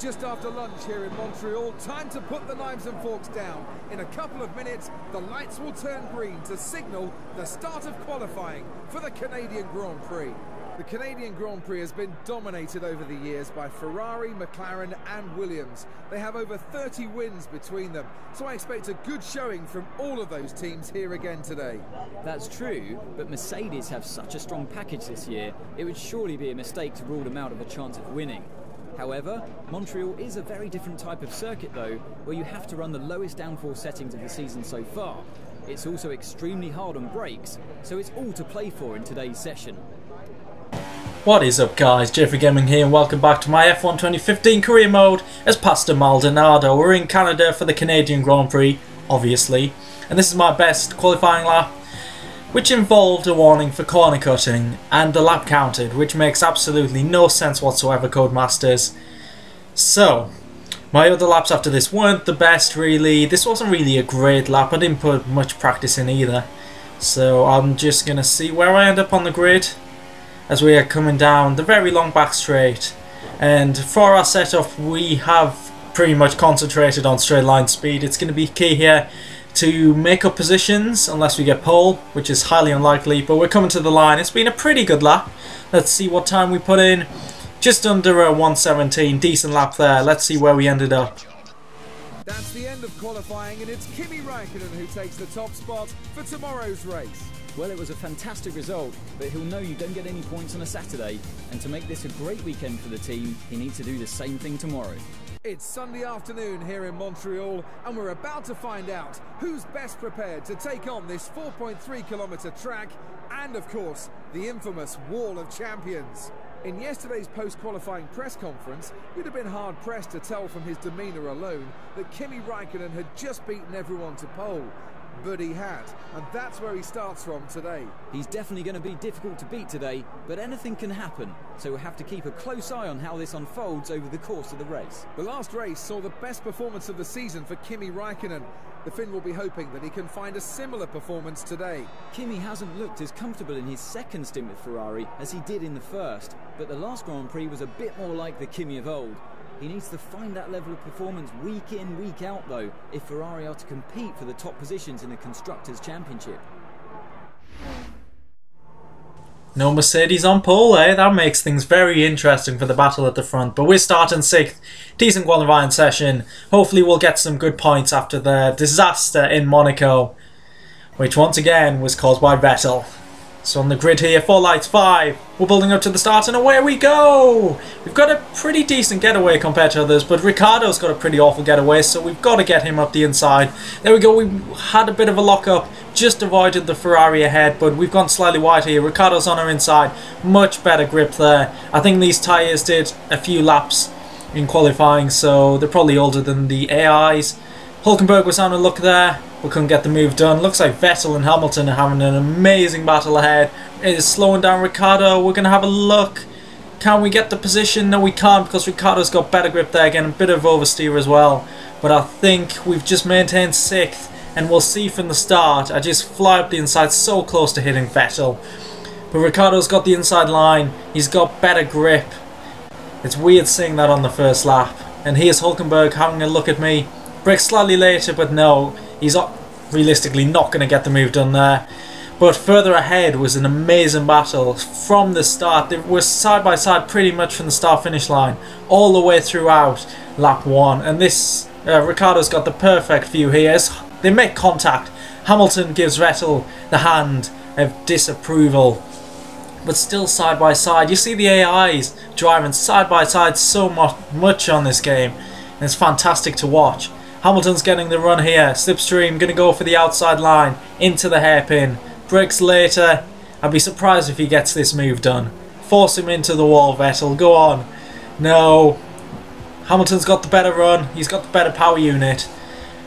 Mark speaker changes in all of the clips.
Speaker 1: just after lunch here in Montreal. Time to put the knives and forks down. In a couple of minutes, the lights will turn green to signal the start of qualifying for the Canadian Grand Prix. The Canadian Grand Prix has been dominated over the years by Ferrari, McLaren and Williams. They have over 30 wins between them, so I expect a good showing from all of those teams here again today.
Speaker 2: That's true, but Mercedes have such a strong package this year, it would surely be a mistake to rule them out of a chance of winning. However, Montreal is a very different type of circuit though, where you have to run the lowest downforce settings of the season so far. It's also extremely hard on brakes, so it's all to play for in today's session.
Speaker 3: What is up guys, JayFerGaming here and welcome back to my F1 2015 career mode as Pastor Maldonado. We're in Canada for the Canadian Grand Prix, obviously, and this is my best qualifying lap, which involved a warning for corner cutting and the lap counted, which makes absolutely no sense whatsoever, Codemasters. So, my other laps after this weren't the best really. This wasn't really a great lap, I didn't put much practice in either. So I'm just going to see where I end up on the grid as we are coming down the very long back straight. And for our setup we have pretty much concentrated on straight line speed. It's going to be key here to make up positions unless we get pole, which is highly unlikely, but we're coming to the line. It's been a pretty good lap. Let's see what time we put in. Just under a 1:17, decent lap there. Let's see where we ended up.
Speaker 1: That's the end of qualifying, and it's Kimi Räikkönen who takes the top spot for tomorrow's race.
Speaker 2: Well, it was a fantastic result, but he'll know you don't get any points on a Saturday, and to make this a great weekend for the team, he needs to do the same thing tomorrow.
Speaker 1: It's Sunday afternoon here in Montreal, and we're about to find out who's best prepared to take on this 4.3-kilometre track, and of course, the infamous Wall of Champions. In yesterday's post-qualifying press conference, you'd have been hard-pressed to tell from his demeanour alone that Kimi Räikkönen had just beaten everyone to pole. But he had, and that's where he starts from today.
Speaker 2: He's definitely going to be difficult to beat today, but anything can happen, so we'll have to keep a close eye on how this unfolds over the course of the race.
Speaker 1: The last race saw the best performance of the season for Kimi Räikkönen. The Finn will be hoping that he can find a similar performance today.
Speaker 2: Kimi hasn't looked as comfortable in his second stint with Ferrari as he did in the first, but the last Grand Prix was a bit more like the Kimi of old. He needs to find that level of performance week in, week out though, if Ferrari are to compete for the top positions in the Constructors' Championship.
Speaker 3: No Mercedes on pole, eh? That makes things very interesting for the battle at the front. But we're starting 6th. Decent qualifying session. Hopefully we'll get some good points after the disaster in Monaco, which once again was caused by Vettel. So on the grid here, 4 lights, 5. We're building up to the start and away we go! We've got a pretty decent getaway compared to others, but Ricciardo's got a pretty awful getaway, so we've got to get him up the inside. There we go, we had a bit of a lock-up, just avoided the Ferrari ahead, but we've gone slightly wide here. Ricciardo's on our inside, much better grip there. I think these tyres did a few laps in qualifying, so they're probably older than the AIs. Hulkenberg was on a look there. We couldn't get the move done. Looks like Vettel and Hamilton are having an amazing battle ahead. It is slowing down Ricciardo. We're going to have a look. Can we get the position? No, we can't because Ricciardo's got better grip there. Again, a bit of oversteer as well. But I think we've just maintained 6th. And we'll see from the start. I just fly up the inside so close to hitting Vettel. But Ricciardo's got the inside line. He's got better grip. It's weird seeing that on the first lap. And here's Hulkenberg having a look at me. Brakes slightly later, but no. He's realistically not going to get the move done there. But further ahead was an amazing battle from the start. They were side by side pretty much from the start-finish line all the way throughout lap 1. And this Ricciardo's got the perfect view here. They make contact. Hamilton gives Vettel the hand of disapproval. But still side by side. You see the AIs driving side by side so much on this game. And it's fantastic to watch. Hamilton's getting the run here. Slipstream going to go for the outside line into the hairpin. Brakes later. I'd be surprised if he gets this move done. Force him into the wall, Vettel. Go on. No. Hamilton's got the better run. He's got the better power unit.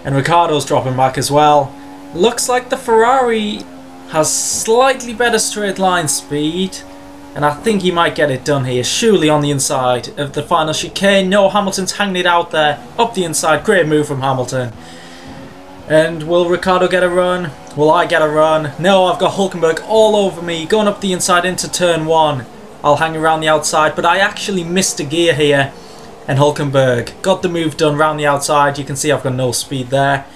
Speaker 3: And Ricciardo's dropping back as well. Looks like the Ferrari has slightly better straight line speed. And I think he might get it done here. Surely on the inside of the final chicane. No, Hamilton's hanging it out there. Up the inside. Great move from Hamilton. And will Ricciardo get a run? Will I get a run? No, I've got Hulkenberg all over me. Going up the inside into turn 1. I'll hang around the outside. But I actually missed a gear here. and Hulkenberg got the move done round the outside. You can see I've got no speed there,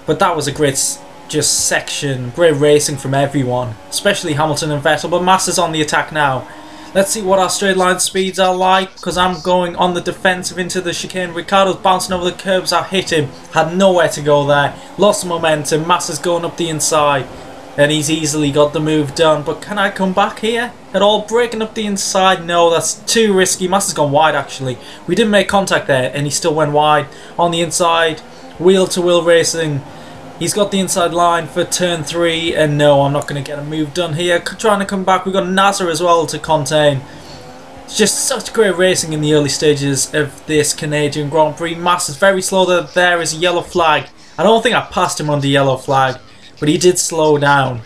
Speaker 3: but that was a great just section, great racing from everyone, especially Hamilton and Vettel. But Massa's on the attack now. Let's see what our straight line speeds are like, because I'm going on the defensive into the chicane. Ricciardo's bouncing over the curbs. I hit him, had nowhere to go there, lost momentum. Massa's going up the inside, and he's easily got the move done. But can I come back here at all? Breaking up the inside? No, that's too risky. Massa's gone wide actually. We didn't make contact there, and he still went wide. On the inside, wheel to wheel racing. He's got the inside line for turn 3, and no, I'm not going to get a move done here. Trying to come back. We've got Nasser as well to contain. It's just such great racing in the early stages of this Canadian Grand Prix. Massa's very slow. There is a yellow flag. I don't think I passed him on the yellow flag, but he did slow down.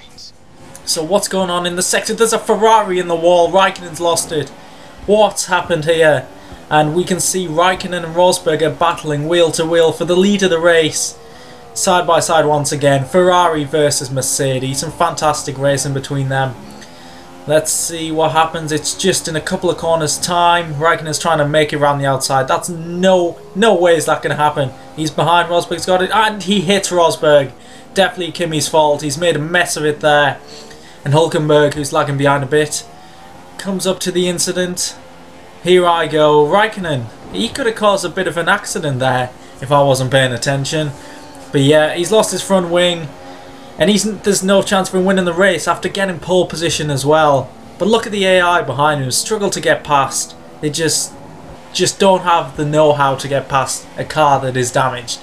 Speaker 3: So what's going on in the sector? There's a Ferrari in the wall. Raikkonen's lost it. What's happened here? And we can see Raikkonen and Rosberg are battling wheel to wheel for the lead of the race. Side by side once again, Ferrari versus Mercedes. Some fantastic racing between them. Let's see what happens. It's just in a couple of corners time. Raikkonen's trying to make it around the outside. That's no way is that going to happen. He's behind, Rosberg's got it, and he hits Rosberg. Definitely Kimi's fault. He's made a mess of it there. And Hulkenberg, who's lagging behind a bit, comes up to the incident. Here I go. Raikkonen, he could have caused a bit of an accident there if I wasn't paying attention. But yeah, he's lost his front wing, and there's no chance for him winning the race after getting pole position as well. But look at the AI behind him, struggle to get past. They just don't have the know-how to get past a car that is damaged.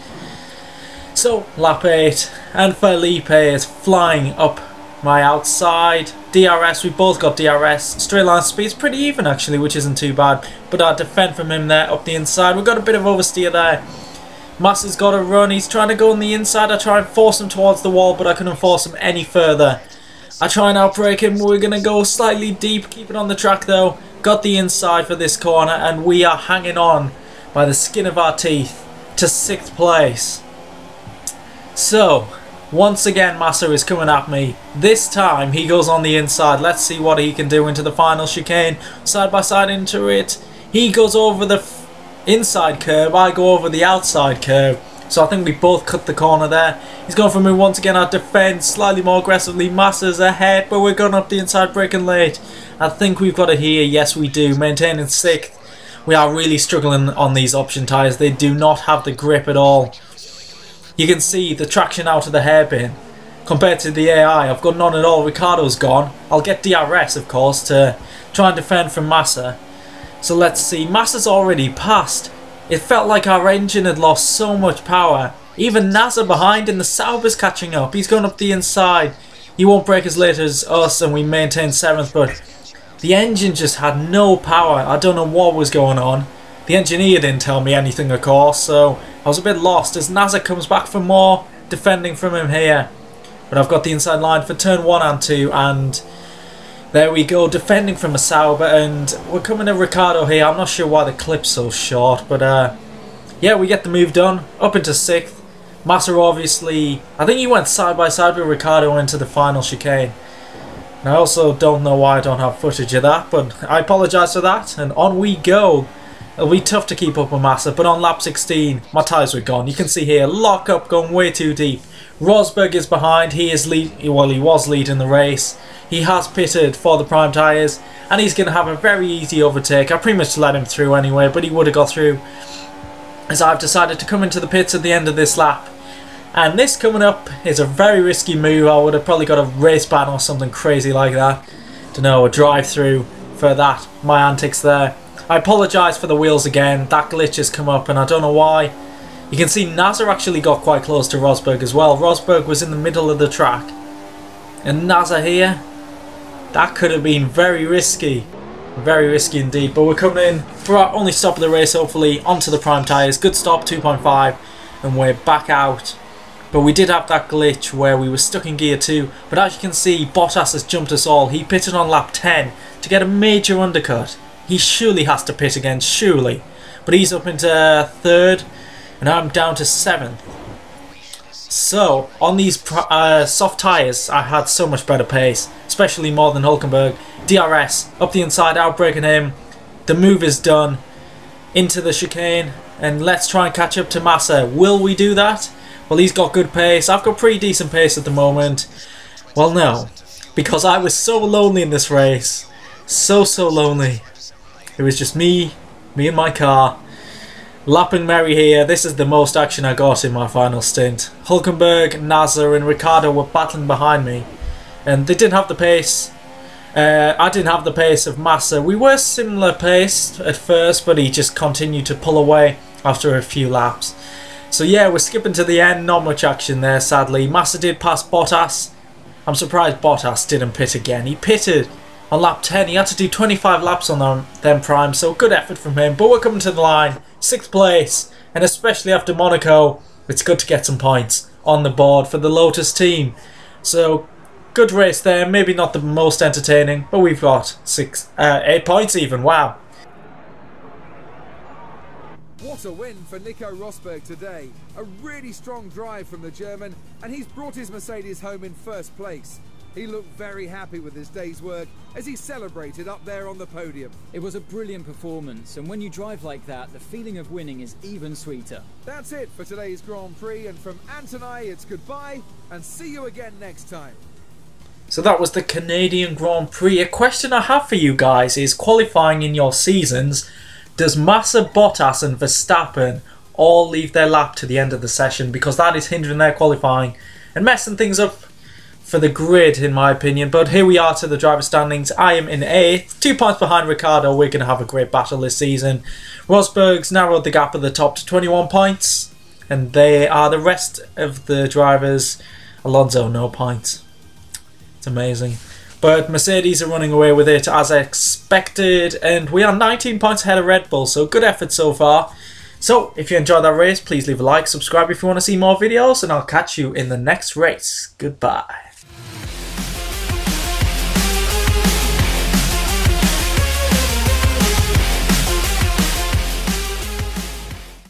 Speaker 3: So lap 8, and Felipe is flying up my outside. DRS, we both got DRS. Straight line speed's pretty even actually, which isn't too bad. But I defend from him there up the inside. We've got a bit of oversteer there. Massa's got a run, he's trying to go on the inside. I try and force him towards the wall, but I couldn't force him any further. I try and outbrake him. We're going to go slightly deep, keep it on the track though. Got the inside for this corner, and we are hanging on by the skin of our teeth to 6th place. So, once again Massa is coming at me. This time he goes on the inside. Let's see what he can do into the final chicane. Side by side into it. He goes over the inside curve, I go over the outside curve, so I think we both cut the corner there. He's going for me once again. I defend slightly more aggressively. Massa's ahead, but we're going up the inside, braking late. I think we've got it here. Yes, we do. Maintaining 6th. We are really struggling on these option tyres. They do not have the grip at all. You can see the traction out of the hairpin compared to the AI. I've got none at all. Ricciardo's gone. I'll get DRS, of course, to try and defend from Massa. So let's see, Massa's already passed. It felt like our engine had lost so much power. Even Nasser behind and the Sauber's catching up. He's going up the inside. He won't break as late as us, and we maintain 7th, but the engine just had no power. I don't know what was going on. The engineer didn't tell me anything, of course, so I was a bit lost as Nasser comes back for more, defending from him here. But I've got the inside line for turn 1 and 2, and there we go, defending from a Sauber, and we're coming to Ricciardo here. I'm not sure why the clip's so short, but yeah, we get the move done, up into 6th. Massa obviously, I think he went side by side with Ricciardo into the final chicane. And I also don't know why I don't have footage of that, but I apologise for that, and on we go. It'll be tough to keep up with Massa, but on lap 16, my tyres were gone. You can see here, lock up going way too deep. Rosberg is behind, he was leading the race. He has pitted for the prime tyres, and he's going to have a very easy overtake. I pretty much let him through anyway, but he would have got through, as I've decided to come into the pits at the end of this lap. And this coming up is a very risky move. I would have probably got a race ban or something crazy like that. Don't know, a drive through for that, my antics there. I apologise for the wheels again, that glitch has come up and I don't know why. You can see Nasser actually got quite close to Rosberg as well. Rosberg was in the middle of the track. And Nasser here, that could have been very risky. Very risky indeed. But we're coming in for our only stop of the race, hopefully, onto the prime tyres. Good stop, 2.5, and we're back out. But we did have that glitch where we were stuck in gear 2. But as you can see, Bottas has jumped us all. He pitted on lap 10 to get a major undercut. He surely has to pit again, surely. But he's up into 3rd, and I'm down to 7th. So, on these soft tyres, I had so much better pace, especially more than Hulkenberg. DRS, up the inside, outbraking him. The move is done. into the chicane, and let's try and catch up to Massa. Will we do that? Well, he's got good pace. I've got pretty decent pace at the moment. Well, no, because I was so lonely in this race. So lonely. It was just me and my car. Lapping Mary here. This is the most action I got in my final stint. Hulkenberg, Nasser and Ricciardo were battling behind me, and they didn't have the pace. I didn't have the pace of Massa. We were similar paced at first, but he just continued to pull away after a few laps. So yeah, we're skipping to the end. Not much action there, sadly. Massa did pass Bottas. I'm surprised Bottas didn't pit again. He pitted on lap 10. He had to do 25 laps on them prime, so good effort from him. But we're coming to the line. 6th place, and especially after Monaco, it's good to get some points on the board for the Lotus team. So good race there, maybe not the most entertaining, but we've got 8 points even. Wow.
Speaker 1: What a win for Nico Rosberg today. A really strong drive from the German, and he's brought his Mercedes home in 1st place. He looked very happy with his day's work as he celebrated up there on the podium.
Speaker 2: It was a brilliant performance, and when you drive like that, the feeling of winning is even sweeter.
Speaker 1: That's it for today's Grand Prix, and from Ant and I, it's goodbye, and see you again next time.
Speaker 3: So that was the Canadian Grand Prix. A question I have for you guys is, qualifying in your seasons, does Massa, Bottas and Verstappen all leave their lap to the end of the session? Because that is hindering their qualifying and messing things up for the grid, in my opinion. But here we are to the driver standings. I am in 8th, 2 points behind Ricciardo. We're going to have a great battle this season. Rosberg's narrowed the gap at the top to 21 points, and they are the rest of the drivers. Alonso, no points. It's amazing. But Mercedes are running away with it as expected, and we are 19 points ahead of Red Bull, so good effort so far. So, if you enjoyed that race, please leave a like, subscribe if you want to see more videos, and I'll catch you in the next race. Goodbye.